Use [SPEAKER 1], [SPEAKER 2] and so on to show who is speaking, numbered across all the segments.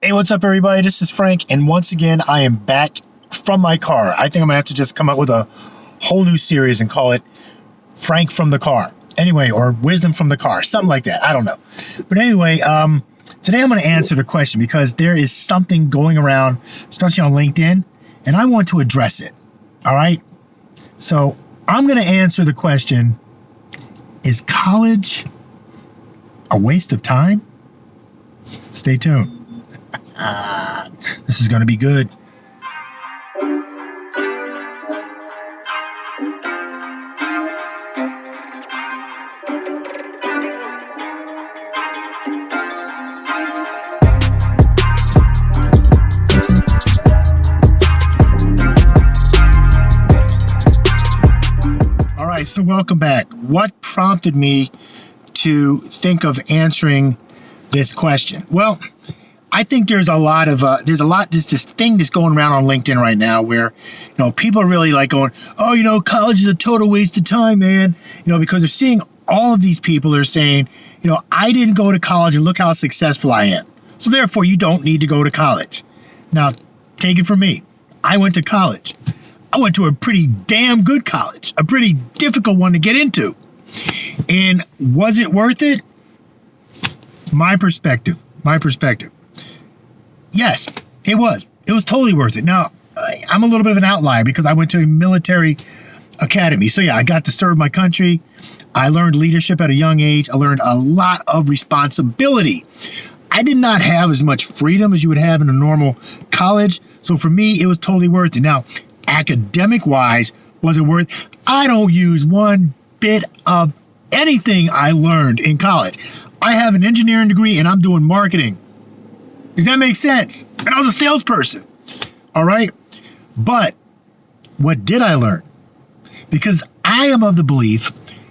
[SPEAKER 1] Hey, what's up, everybody? This is Frank, and once again, I am back from my car. I think I'm gonna have to just come up with a whole new series and call it Frank from the Car. Anyway, or Wisdom from the Car, something like that. I don't know. But anyway, today I'm gonna answer the question because there is something going around, especially on LinkedIn, and I want to address it. All right? So I'm gonna answer the question, is college a waste of time? Stay tuned. This is going to be good. All right, so welcome back. What prompted me to think of answering this question? Well, I think there's this thing that's going around on LinkedIn right now where, people are really like going, oh, college is a total waste of time, man. Because they're seeing all of these people that are saying, I didn't go to college and look how successful I am. So therefore, you don't need to go to college. Now, take it from me. I went to college. I went to a pretty damn good college, a pretty difficult one to get into. And was it worth it? My perspective. Yes, it was. It was totally worth it. Now, I'm a little bit of an outlier because I went to a military academy. So yeah, I got to serve my country. I learned leadership at a young age. I learned a lot of responsibility. I did not have as much freedom as you would have in a normal college. So for me, it was totally worth it. Now, academic-wise, was it worth? I don't use one bit of anything I learned in college. I have an engineering degree and I'm doing marketing. Does that make sense? And I was a salesperson. All right. But what did I learn? Because I am of the belief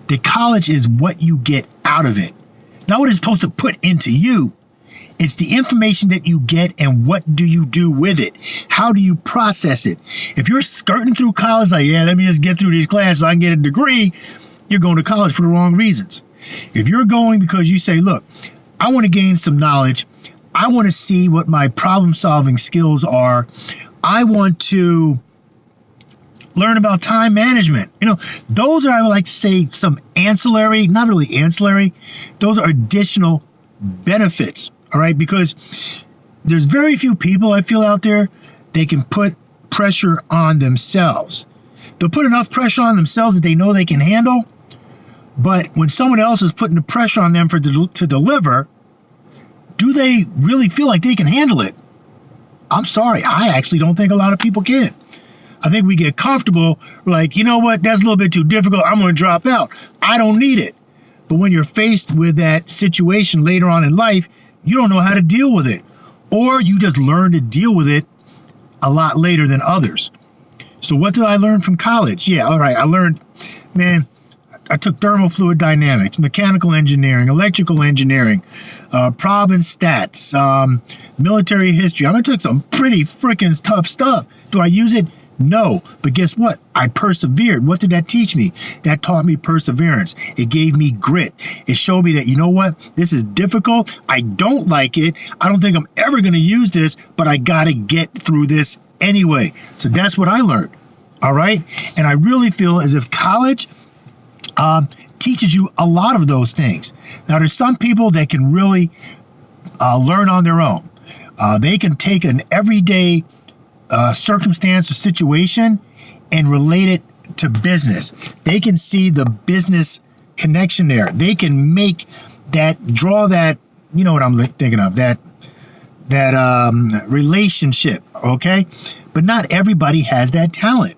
[SPEAKER 1] that college is what you get out of it, not what it's supposed to put into you. It's the information that you get and what do you do with it? How do you process it? If you're skirting through college like, yeah, let me just get through these classes so I can get a degree, you're going to college for the wrong reasons. If you're going because you say, look, I want to gain some knowledge, I want to see what my problem-solving skills are, I want to learn about time management. Those are, I would like to say, some ancillary, not really ancillary, those are additional benefits, all right? Because there's very few people I feel out there, they can put pressure on themselves. They'll put enough pressure on themselves that they know they can handle, but when someone else is putting the pressure on them to deliver, do they really feel like they can handle it? I'm sorry, I actually don't think a lot of people can. I think we get comfortable, like, you know what, that's a little bit too difficult, I'm going to drop out. I don't need it. But when you're faced with that situation later on in life, you don't know how to deal with it. Or you just learn to deal with it a lot later than others. So what did I learn from college? Yeah, all right, I learned, I took thermal fluid dynamics, mechanical engineering, electrical engineering, prob and stats, military history. I took some pretty freaking tough stuff. Do I use it? No. But guess what? I persevered. What did that teach me? That taught me perseverance. It gave me grit. It showed me that, you know what? This is difficult. I don't like it. I don't think I'm ever going to use this, but I got to get through this anyway. So that's what I learned. All right. And I really feel as if college teaches you a lot of those things. Now, there's some people that can really learn on their own. They can take an everyday circumstance or situation and relate it to business. They can see the business connection there. They can draw that, you know what I'm thinking of, that relationship, okay? But not everybody has that talent.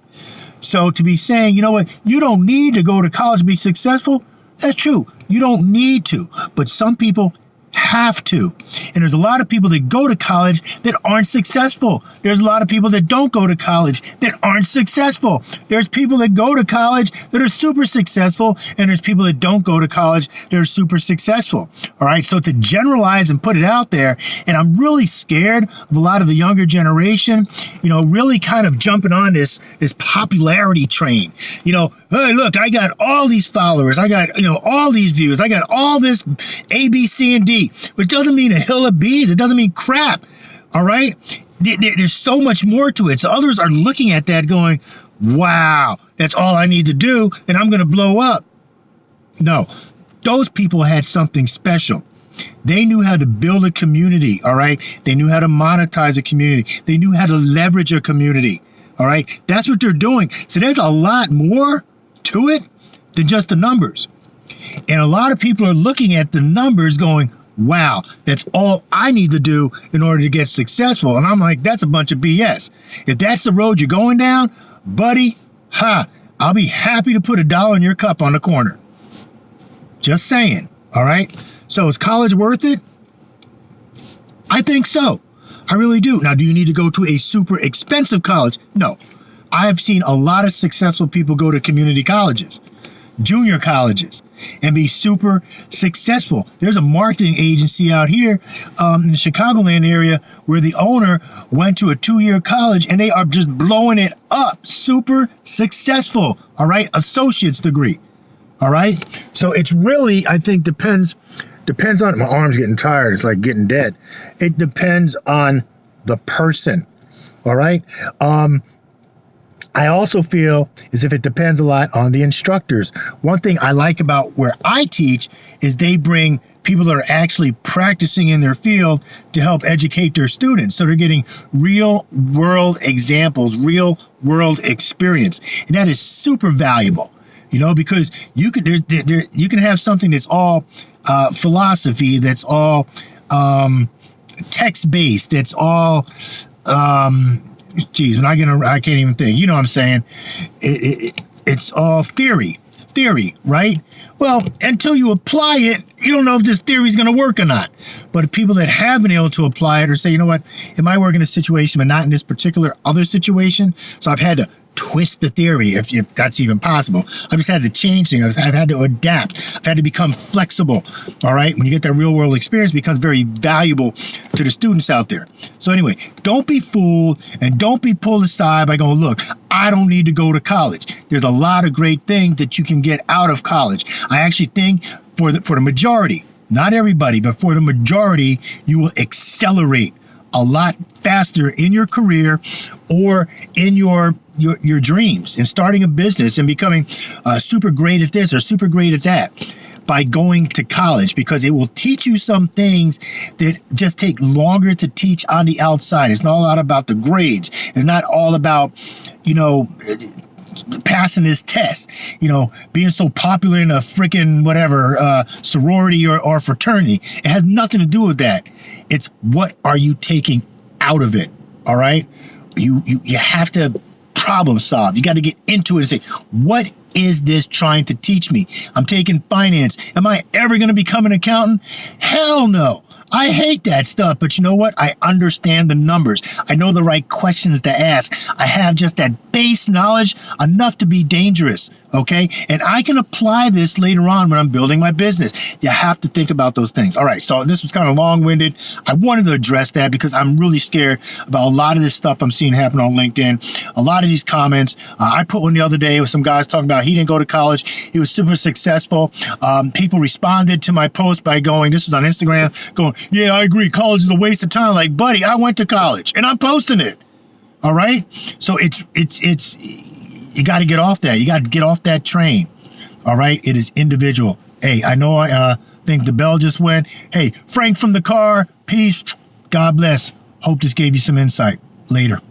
[SPEAKER 1] So to be saying, you know what, you don't need to go to college to be successful, that's true. You don't need to, but some people have to. And there's a lot of people that go to college that aren't successful. There's a lot of people that don't go to college that aren't successful. There's people that go to college that are super successful, and there's people that don't go to college that are super successful. All right, so to generalize and put it out there, and I'm really scared of a lot of the younger generation, really kind of jumping on this popularity train. Hey, look, I got all these followers. I got, all these views. I got all this A, B, C, and D, which doesn't mean a hill of beans. It doesn't mean crap. All right. There's so much more to it. So others are looking at that going, wow, that's all I need to do, and I'm going to blow up. No, those people had something special. They knew how to build a community, all right? They knew how to monetize a community. They knew how to leverage a community, all right? That's what they're doing. So there's a lot more to it than just the numbers. And a lot of people are looking at the numbers going, wow, that's all I need to do in order to get successful. And I'm like, that's a bunch of BS. If that's the road you're going down, buddy, I'll be happy to put $1 in your cup on the corner. Just saying, all right? So is college worth it? I think so. I really do. Now, do you need to go to a super expensive college? No. I have seen a lot of successful people go to community colleges, junior colleges, and be super successful. There's a marketing agency out here in the Chicagoland area where the owner went to a 2-year college and they are just blowing it up. Super successful. All right. Associate's degree. All right. So it's really, I think, depends on, my arm's getting tired. It's like getting dead. It depends on the person. All right. I also feel as if it depends a lot on the instructors. One thing I like about where I teach is they bring people that are actually practicing in their field to help educate their students. So they're getting real world examples, real world experience. And that is super valuable, you know, because you can have something that's all philosophy, that's all text-based, that's all geez, I can't even think. You know what I'm saying? It's all theory, right? Well, until you apply it, you don't know if this theory is going to work or not. But people that have been able to apply it or say, you know what, it might work in a situation, but not in this particular other situation. So I've had to twist the theory, if that's even possible. I've just had to change things. I've had to adapt. I've had to become flexible. All right. When you get that real world experience, it becomes very valuable to the students out there. So anyway, don't be fooled and don't be pulled aside by going, look, I don't need to go to college. There's a lot of great things that you can get out of college. I actually think for the majority, not everybody, but for the majority, you will accelerate a lot faster in your career or in your dreams and starting a business and becoming super great at this or super great at that by going to college, because it will teach you some things that just take longer to teach on the outside. It's not all about the grades. It's not all about, passing this test, being so popular in a freaking whatever sorority or fraternity. It has nothing to do with that. It's what are you taking out of it? All right. You have to problem solve. You got to get into it and say, what is this trying to teach me? I'm taking finance. Am I ever going to become an accountant? Hell no. I hate that stuff, but you know what? I understand the numbers. I know the right questions to ask. I have just that base knowledge enough to be dangerous, okay? And I can apply this later on when I'm building my business. You have to think about those things. All right, so this was kind of long-winded. I wanted to address that because I'm really scared about a lot of this stuff I'm seeing happen on LinkedIn. A lot of these comments. I put one the other day with some guys talking about he didn't go to college. He was super successful. People responded to my post by going, this was on Instagram, going, yeah, I agree. College is a waste of time. Like, buddy, I went to college and I'm posting it. All right. So it's you got to get off that. You got to get off that train. All right. It is individual. Hey, I know I think the bell just went. Hey, Frank from the car. Peace. God bless. Hope this gave you some insight. Later.